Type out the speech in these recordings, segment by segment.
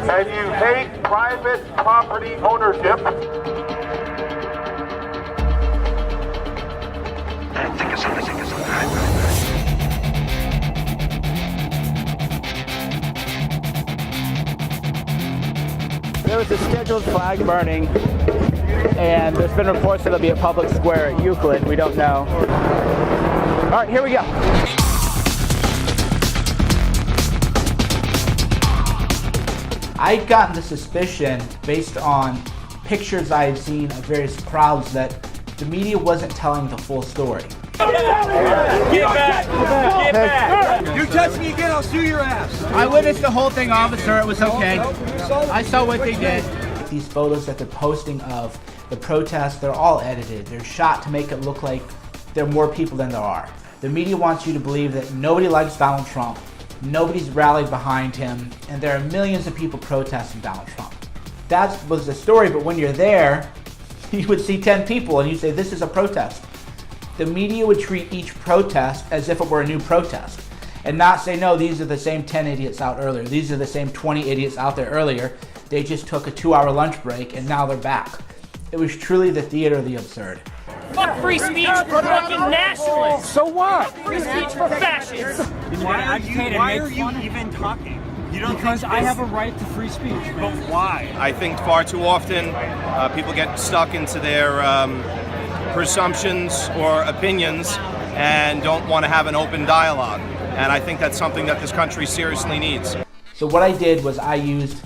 and you hate private property ownership. There was a scheduled flag burning, and there's been reports that it'll be a public square at Euclid. We don't know. All right, here we go. I'd gotten the suspicion, based on pictures I had seen of various crowds, that the media wasn't telling the full story. Get back! Get back! You touch me again, I'll sue your ass. I witnessed the whole thing, officer. It was okay. I saw what they did. These photos that they're posting of the protests, they're all edited. They're shot to make it look like there are more people than there are. The media wants you to believe that nobody likes Donald Trump, nobody's rallied behind him, and there are millions of people protesting Donald Trump. That was the story, but when you're there, you would see 10 people and you'd say, this is a protest. The media would treat each protest as if it were a new protest and not say, no, these are the same 10 idiots out earlier. These are the same 20 idiots out there earlier. They just took a 2-hour lunch break and now they're back. It was truly the theater of the absurd. Fuck free speech for fucking nationalists. So what? Free speech for fascists. Why are you even talking? You don't because I have a right to free speech. But why? I think far too often people get stuck into their presumptions or opinions and don't want to have an open dialogue. And I think that's something that this country seriously needs. So what I did was I used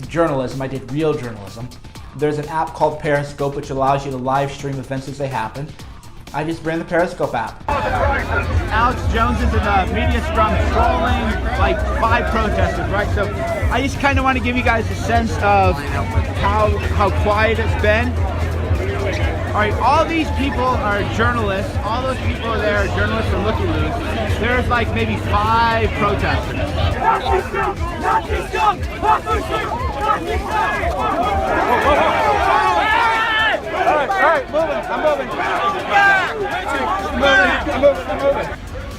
journalism. I did real journalism. There's an app called Periscope which allows you to live stream events as they happen. I just ran the Periscope app. Alex Jones is in the media scrum trolling like 5 protesters, right? So I just kind of want to give you guys a sense of how quiet it's been. All right, all these people are journalists. All those people are there are journalists from Looky Loos. There's like maybe 5 protesters. All right, moving. I'm moving.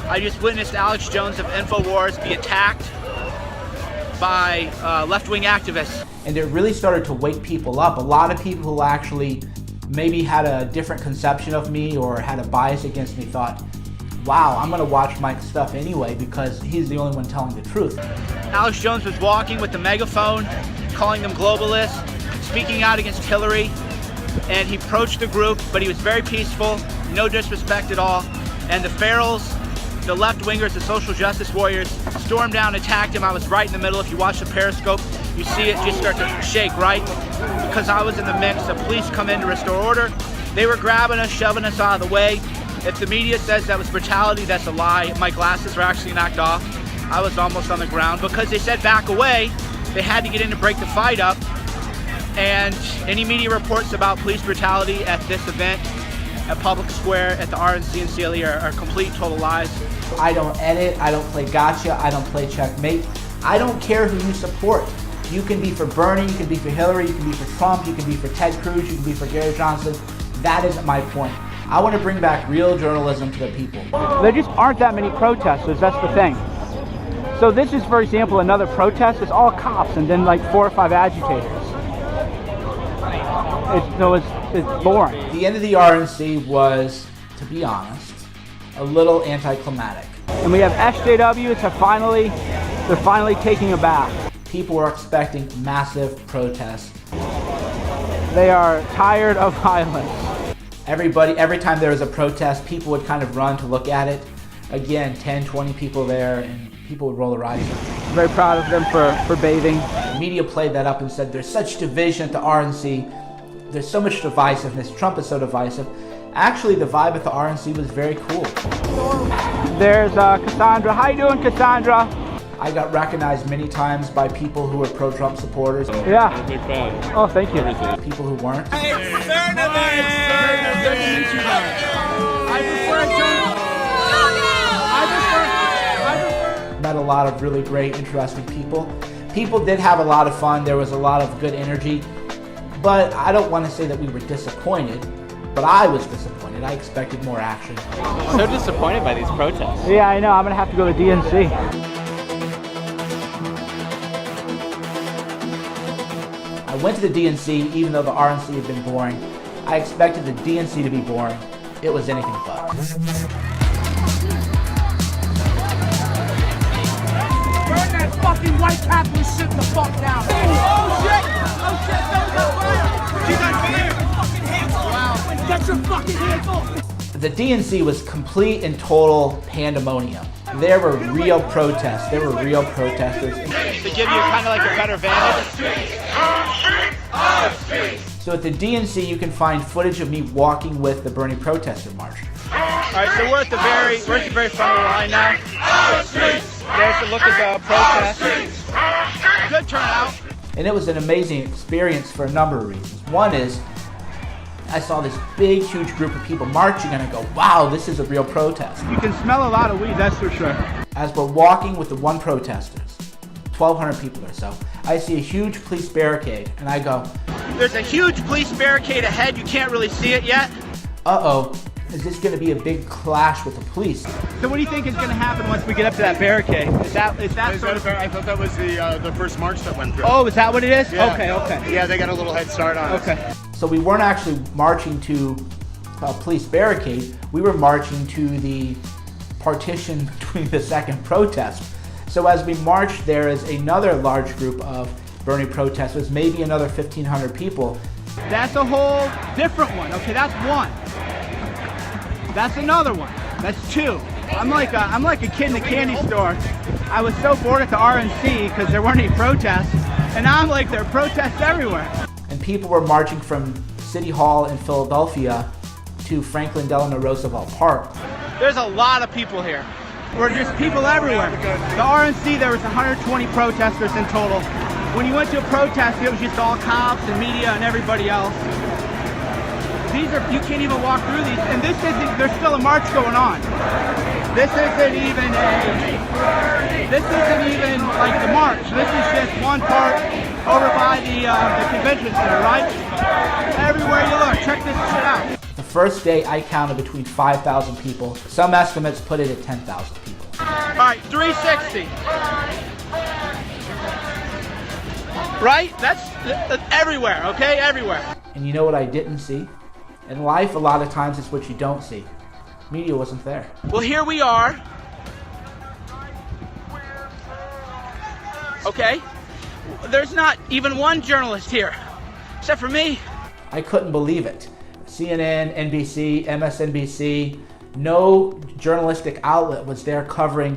I just witnessed Alex Jones of InfoWars be attacked by left-wing activists. And it really started to wake people up. A lot of people who actually maybe had a different conception of me or had a bias against me thought, wow, I'm gonna watch Mike's stuff anyway because he's the only one telling the truth. Alex Jones was walking with the megaphone, calling them globalists, speaking out against Hillary, and he approached the group, but he was very peaceful, no disrespect at all, and the ferals, the left-wingers, the social justice warriors, stormed down, attacked him. I was right in the middle. If you watch the Periscope, you see it just start to shake, right? Because I was in the mix. The police come in to restore order. They were grabbing us, shoving us out of the way. If the media says that was brutality, that's a lie. My glasses were actually knocked off. I was almost on the ground because they said back away. They had to get in to break the fight up. And any media reports about police brutality at this event at Public Square at the RNC and CLE are complete, total lies. I don't edit, I don't play gotcha, I don't play checkmate. I don't care who you support. You can be for Bernie, you can be for Hillary, you can be for Trump, you can be for Ted Cruz, you can be for Gary Johnson. That isn't my point. I want to bring back real journalism to the people. There just aren't that many protesters, that's the thing. So this is, for example, another protest. It's all cops and then like 4 or 5 agitators. It's boring. The end of the RNC was, to be honest, a little anticlimactic. And we have SJWs they're finally taking a bath. People were expecting massive protests. They are tired of violence. Every time there was a protest, people would kind of run to look at it. Again, 10, 20 people there, and people would roll their eyes. I'm very proud of them for bathing. The media played that up and said there's such division at the RNC. There's so much divisiveness. Trump is so divisive. Actually, the vibe at the RNC was very cool. There's Cassandra. How you doing, Cassandra? I got recognized many times by people who were pro-Trump supporters. Yeah. I'm a big fan. Oh, thank you. People who weren't. Hey, Cernovich! I met a lot of really great, interesting people. People did have a lot of fun. There was a lot of good energy. But I don't want to say that we were disappointed, but I was disappointed. I expected more action. So disappointed by these protests. Yeah, I know. I'm going to have to go to DNC. went to the DNC even though the RNC had been boring. I expected the DNC to be boring. It was anything but. Burn that fucking white capitalist shit the fuck down. Oh shit! Oh shit! She's on fire! Fucking hands off! Wow! Get your fucking hands off! The DNC was complete and total pandemonium. There were real protests. There were real protesters. To give you kind of like a better vantage. So at the DNC, you can find footage of me walking with the Bernie protester march. All right, so we're at the very front of the line now. There's a look at the protest. Good turnout. And it was an amazing experience for a number of reasons. One is, I saw this big, huge group of people marching and I go, wow, this is a real protest. You can smell a lot of weed, that's for sure. As we're walking with the one protesters, 1,200 people or so, I see a huge police barricade and I go, there's a huge police barricade ahead, you can't really see it yet. Uh-oh, is this gonna be a big clash with the police? So what do you think is gonna happen once we get up to that barricade? Is that sort of... I thought that was the first march that went through. Oh, is that what it is? Yeah. Okay. Yeah, they got a little head start on us. Okay. So we weren't actually marching to a police barricade, we were marching to the partition between the second protest. So as we marched, there is another large group of Bernie protesters, maybe another 1,500 people. That's a whole different one. Okay, that's one. That's another one. That's two. I'm like a kid in a candy store. I was so bored at the RNC because there weren't any protests, and now I'm like, there are protests everywhere. And people were marching from City Hall in Philadelphia to Franklin Delano Roosevelt Park. There's a lot of people here. We're just people everywhere. The RNC, there was 120 protesters in total. When you went to a protest, it was just all cops and media and everybody else. You can't even walk through these, and there's still a march going on. This isn't even like the march. This is just one part over by the convention center, right? Everywhere you look, check this shit out. The first day I counted between 5,000 people. Some estimates put it at 10,000 people. All right, 360. Right? That's everywhere, okay? Everywhere. And you know what I didn't see? In life, a lot of times it's what you don't see. Media wasn't there. Well, here we are. Okay? There's not even one journalist here, except for me. I couldn't believe it. CNN, NBC, MSNBC, no journalistic outlet was there covering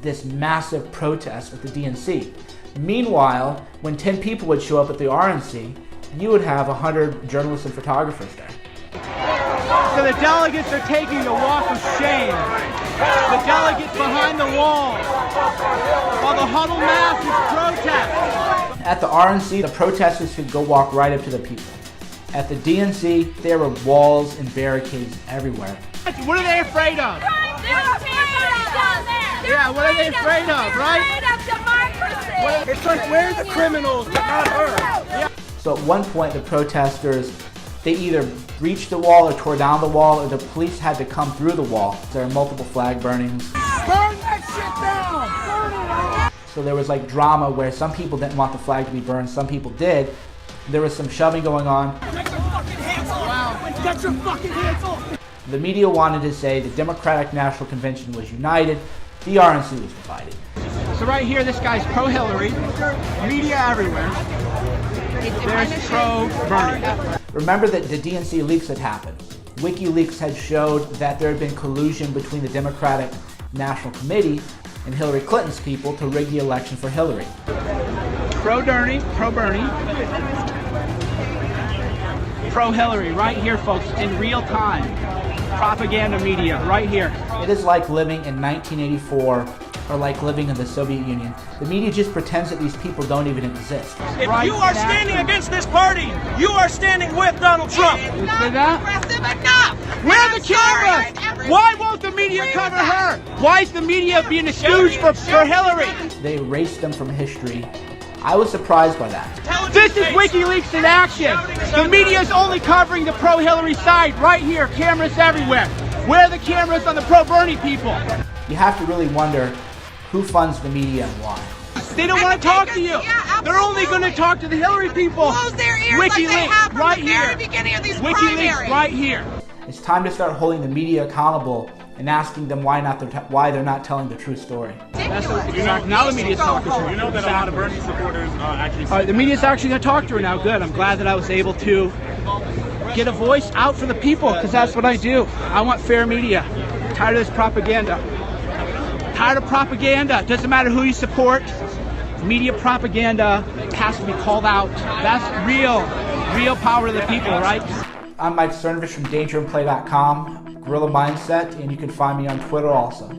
this massive protest at the DNC. Meanwhile, when 10 people would show up at the RNC, you would have 100 journalists and photographers there. So the delegates are taking the walk of shame. The delegates behind the wall, while the huddle mass is protest. At the RNC, the protesters could go walk right up to the people. At the DNC, there were walls and barricades everywhere. What are they afraid of? Yeah, what are they afraid of, right? It's like, we're the criminals, but not her. Yeah. So at one point, the protesters, they either breached the wall or tore down the wall, or the police had to come through the wall. There are multiple flag burnings. Burn that shit down! Burn it! So there was like drama where some people didn't want the flag to be burned, some people did. There was some shoving going on. Get your fucking hands off! Wow. Get your fucking hands off! The media wanted to say the Democratic National Convention was united, the RNC was divided. So right here, this guy's pro-Hillary, media everywhere. There's pro-Bernie. Remember that the DNC leaks had happened. WikiLeaks had showed that there had been collusion between the Democratic National Committee and Hillary Clinton's people to rig the election for Hillary. Pro-Bernie, pro-Hillary, right here, folks, in real time. Propaganda media, right here. It is like living in 1984 or like living in the Soviet Union. The media just pretends that these people don't even exist. If you are standing against this party, you are standing with Donald Trump. You say that? Enough. Where are the cameras? Why won't the media cover her? Why is the media being a stooge for Hillary? They erased them from history. I was surprised by that. This is WikiLeaks in action. The media is only covering the pro-Hillary side right here. Cameras everywhere. Where are the cameras on the pro-Bernie people? You have to really wonder who funds the media and why. They don't want to talk to you. Yeah, They're only going to talk to the Hillary people. Close their ears like they have from right the very here. beginning of these WikiLeaks primaries. right here. It's time to start holding the media accountable and asking them why they're not telling the true story. That's what, now the media's talking to her. You know that a lot of Bernie supporters actually... All right, the media's actually going to talk to her now. Good. I'm glad that I was able to get a voice out for the people, because that's what I do. I want fair media. I'm tired of this propaganda. Tired of propaganda. Doesn't matter who you support. Media propaganda has to be called out. That's real power to the people, right? I'm Mike Cernovich from DangerandPlay.com, Guerrilla Mindset, and you can find me on Twitter also.